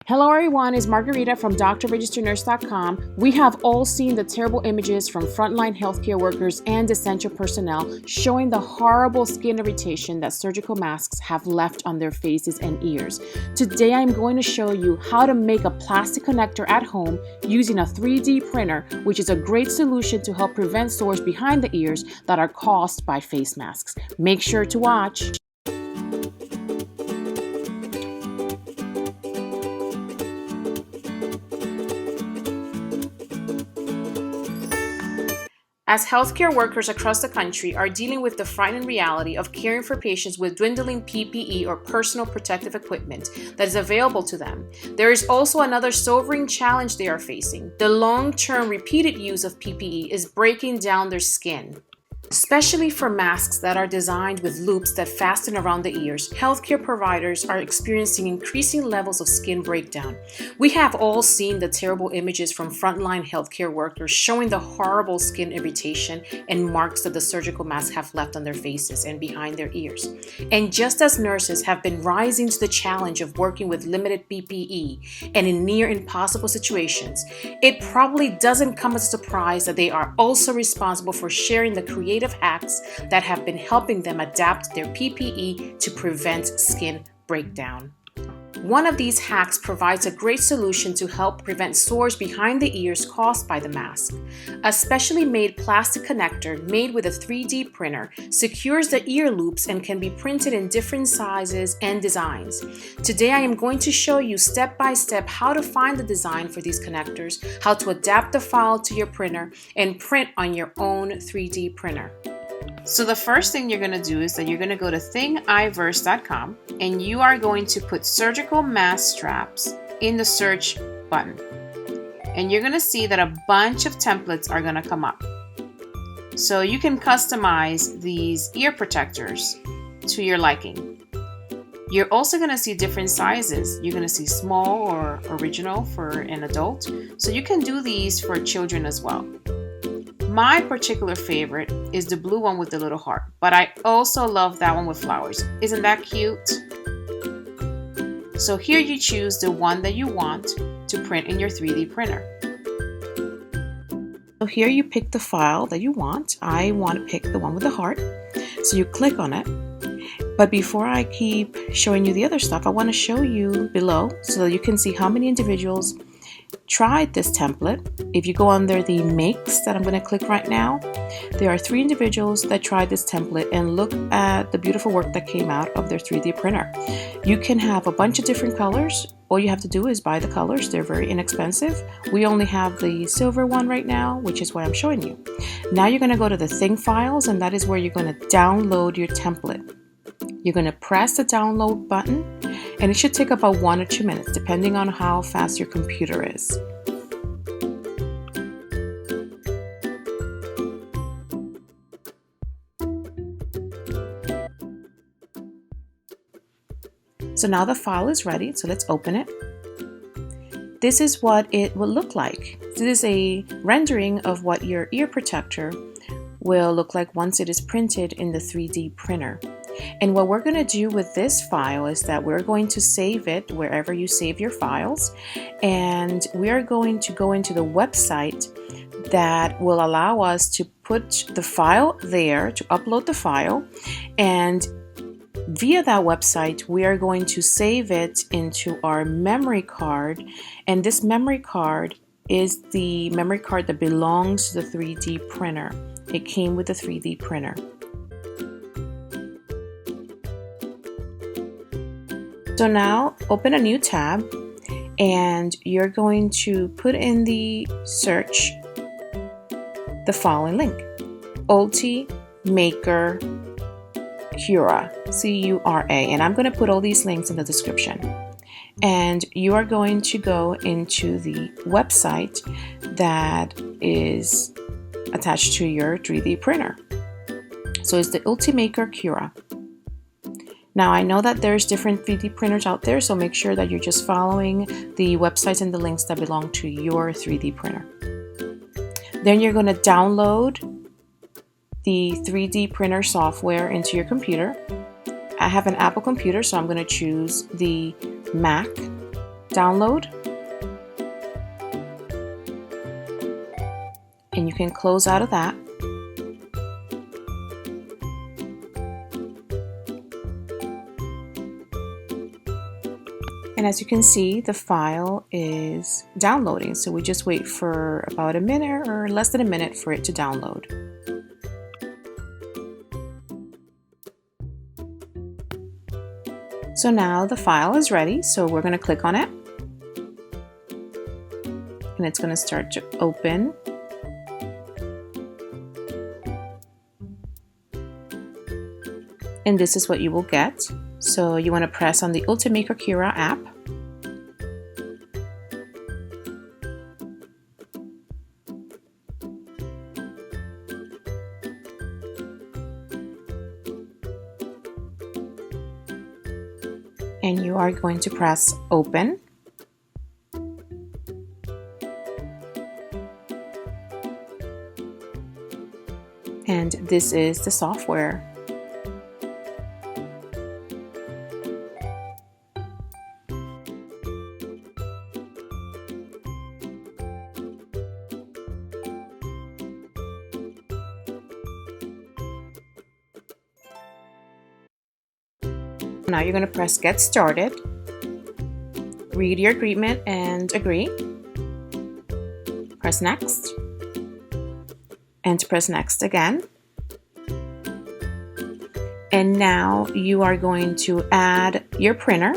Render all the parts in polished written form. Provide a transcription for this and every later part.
Hello everyone, it's Margarita from drregisternurse.com. We have all seen the terrible images from frontline healthcare workers and essential personnel showing the horrible skin irritation that surgical masks have left on their faces and ears. Today I'm going to show you how to make a plastic connector at home using a 3D printer, which is a great solution to help prevent sores behind the ears that are caused by face masks. Make sure to watch. As healthcare workers across the country are dealing with the frightening reality of caring for patients with dwindling PPE or personal protective equipment that is available to them, there is also another sobering challenge they are facing. The long-term repeated use of PPE is breaking down their skin. Especially for masks that are designed with loops that fasten around the ears, healthcare providers are experiencing increasing levels of skin breakdown. We have all seen the terrible images from frontline healthcare workers showing the horrible skin irritation and marks that the surgical masks have left on their faces and behind their ears. And just as nurses have been rising to the challenge of working with limited PPE and in near impossible situations, it probably doesn't come as a surprise that they are also responsible for sharing the creative hacks that have been helping them adapt their PPE to prevent skin breakdown. One of these hacks provides a great solution to help prevent sores behind the ears caused by the mask. A specially made plastic connector made with a 3D printer secures the ear loops and can be printed in different sizes and designs. Today I am going to show you step by step how to find the design for these connectors, how to adapt the file to your printer, and print on your own 3D printer. So the first thing you're going to do is that you're going to go to thingiverse.com and you are going to put surgical mask straps in the search button. And you're going to see that a bunch of templates are going to come up. So you can customize these ear protectors to your liking. You're also going to see different sizes. You're going to see small or original for an adult. So you can do these for children as well. My particular favorite is the blue one with the little heart, but I also love that one with flowers. Isn't that cute? So here you choose the one that you want to print in your 3D printer. So here you pick the file that you want. I want to pick the one with the heart. So you click on it. But before I keep showing you the other stuff, I want to show you below so that you can see how many individuals tried this template. If you go under the makes that I'm going to click right now, there are 3 individuals that tried this template, and look at the beautiful work that came out of their 3D printer. You can have a bunch of different colors. All you have to do is buy the colors. They're very inexpensive. We only have the silver one right now, which is what I'm showing you. Now you're going to go to the thing files, and that is where you're going to download your template. You're going to press the download button, and it should take about 1 or 2 minutes, depending on how fast your computer is. So now the file is ready, so let's open it. This is what it will look like. This is a rendering of what your ear protector will look like once it is printed in the 3D printer. And what we're going to do with this file is that we're going to save it wherever you save your files, and we are going to go into the website that will allow us to put the file there, to upload the file, and via that website we are going to save it into our memory card, and this memory card is the memory card that belongs to the 3D printer. It came with the 3D printer. So now open a new tab, and you're going to put in the search the following link: Ultimaker Cura, C-U-R-A, and I'm going to put all these links in the description. And you are going to go into the website that is attached to your 3D printer. So it's the Ultimaker Cura. Now I know that there's different 3D printers out there, so make sure that you're just following the websites and the links that belong to your 3D printer. Then you're going to download the 3D printer software into your computer. I have an Apple computer, so I'm going to choose the Mac download. And you can close out of that. And as you can see, the file is downloading. So we just wait for about a minute or less than a minute for it to download. So now the file is ready. So we're going to click on it. And it's going to start to open. And this is what you will get. So you want to press on the Ultimaker Cura app. And you are going to press open. And this is the software. Now you're going to press get started, read your agreement and agree, press next, and press next again. And now you are going to add your printer.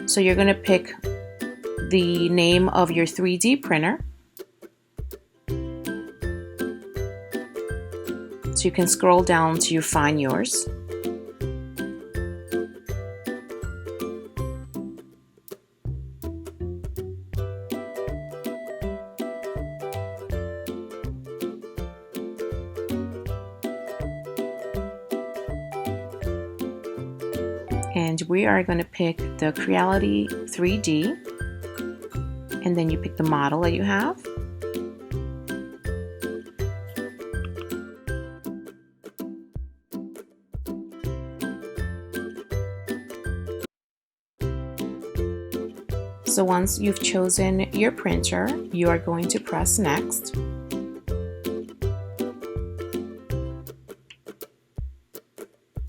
So you're going to pick the name of your 3D printer. So you can scroll down till you find yours. And we are going to pick the Creality 3D, and then you pick the model that you have. So once you've chosen your printer, you are going to press next.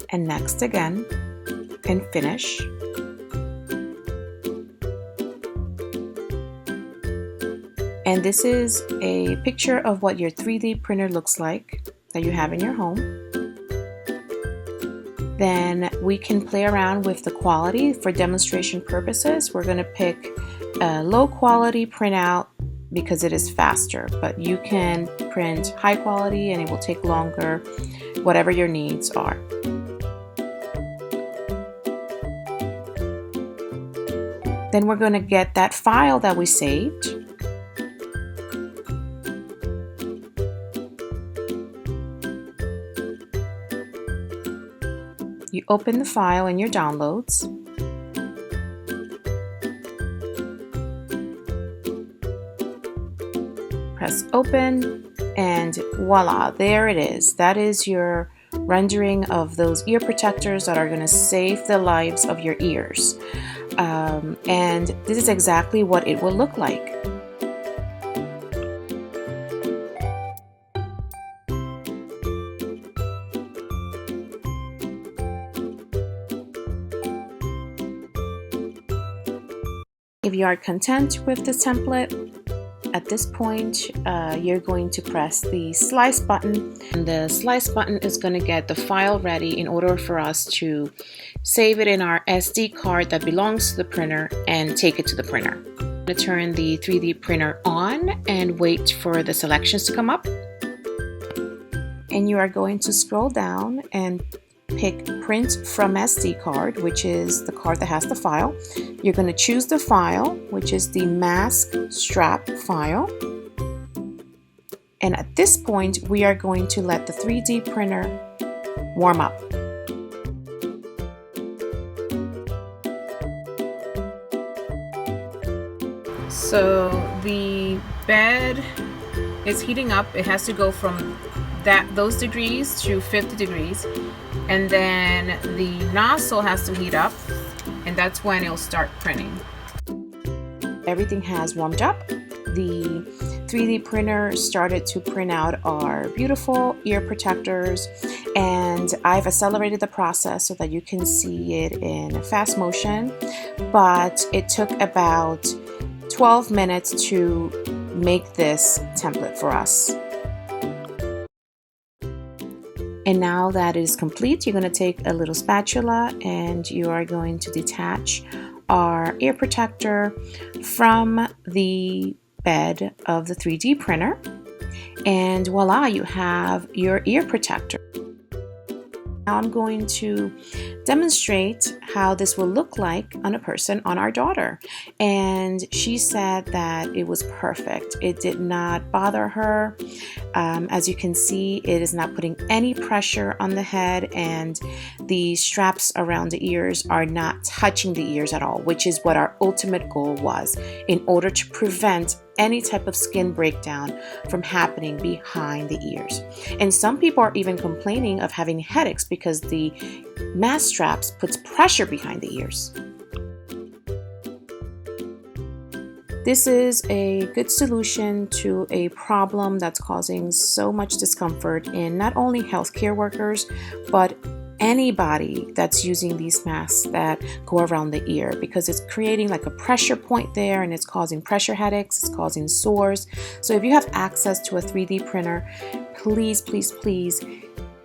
And next again. And finish. And this is a picture of what your 3D printer looks like that you have in your home. Then we can play around with the quality for demonstration purposes. We're going to pick a low quality printout because it is faster, but you can print high quality and it will take longer, whatever your needs are. Then we're going to get that file that we saved. You open the file in your downloads. Press open and voila, there it is. That is your rendering of those ear protectors that are going to save the lives of your ears. And this is exactly what it will look like. If you are content with this template, at this point, you're going to press the slice button, and the slice button is going to get the file ready in order for us to save it in our SD card that belongs to the printer and take it to the printer. I'm going to turn the 3D printer on and wait for the selections to come up. And you are going to scroll down and pick print from SD card, which is the card that has the file. You're going to choose the file, which is the mask strap file. And at this point, we are going to let the 3D printer warm up. So the bed is heating up. It has to go from those degrees to 50 degrees. And then the nozzle has to heat up, and that's when it'll start printing. Everything has warmed up. The 3D printer started to print out our beautiful ear protectors, and I've accelerated the process so that you can see it in fast motion, but it took about 12 minutes to make this template for us. And now that it is complete, you're going to take a little spatula and you are going to detach our ear protector from the bed of the 3D printer, and voila, you have your ear protector. Now I'm going to demonstrate how this will look like on a person, on our daughter. And she said that it was perfect. It did not bother her. As you can see, it is not putting any pressure on the head, and the straps around the ears are not touching the ears at all, which is what our ultimate goal was, in order to prevent any type of skin breakdown from happening behind the ears. And some people are even complaining of having headaches because the mask straps puts pressure behind the ears. This is a good solution to a problem that's causing so much discomfort in not only healthcare workers, but anybody that's using these masks that go around the ear, because it's creating like a pressure point there and it's causing pressure headaches, it's causing sores. So if you have access to a 3D printer, please, please, please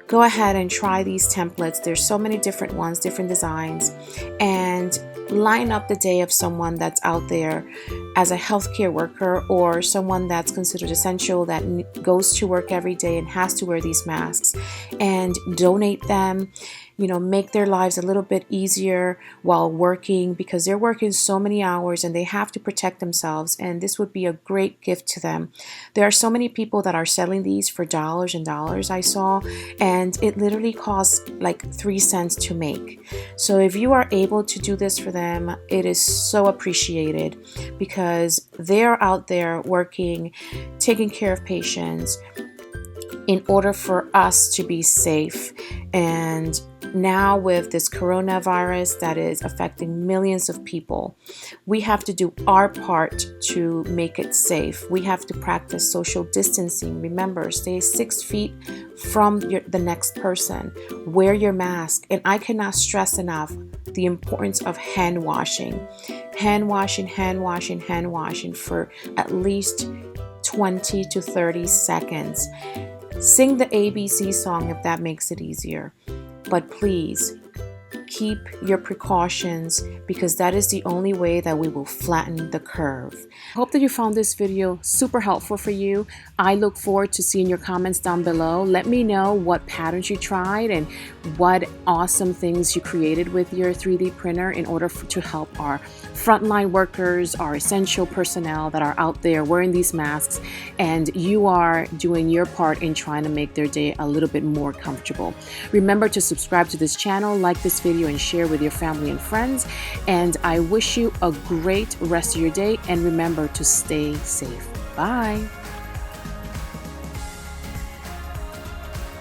go ahead and try these templates. There's so many different ones, different designs, and line up the day of someone that's out there as a healthcare worker or someone that's considered essential that goes to work every day and has to wear these masks, and donate them. Make their lives a little bit easier while working, because they're working so many hours and they have to protect themselves, and this would be a great gift to them. There are so many people that are selling these for dollars and dollars, I saw, and it literally costs like 3 cents to make. So if you are able to do this for them, it is so appreciated, because they're out there working, taking care of patients in order for us to be safe. And now with this coronavirus that is affecting millions of people, we have to do our part to make it safe. We have to practice social distancing. Remember, stay 6 feet from the next person. Wear your mask. And I cannot stress enough the importance of hand washing. Hand washing, hand washing, hand washing for at least 20 to 30 seconds. Sing the ABC song if that makes it easier. But please, keep your precautions, because that is the only way that we will flatten the curve. I hope that you found this video super helpful for you. I look forward to seeing your comments down below. Let me know what patterns you tried and what awesome things you created with your 3D printer in order to help our frontline workers, our essential personnel that are out there wearing these masks, and you are doing your part in trying to make their day a little bit more comfortable. Remember to subscribe to this channel, like this video, and share with your family and friends. And I wish you a great rest of your day, and remember to stay safe. Bye.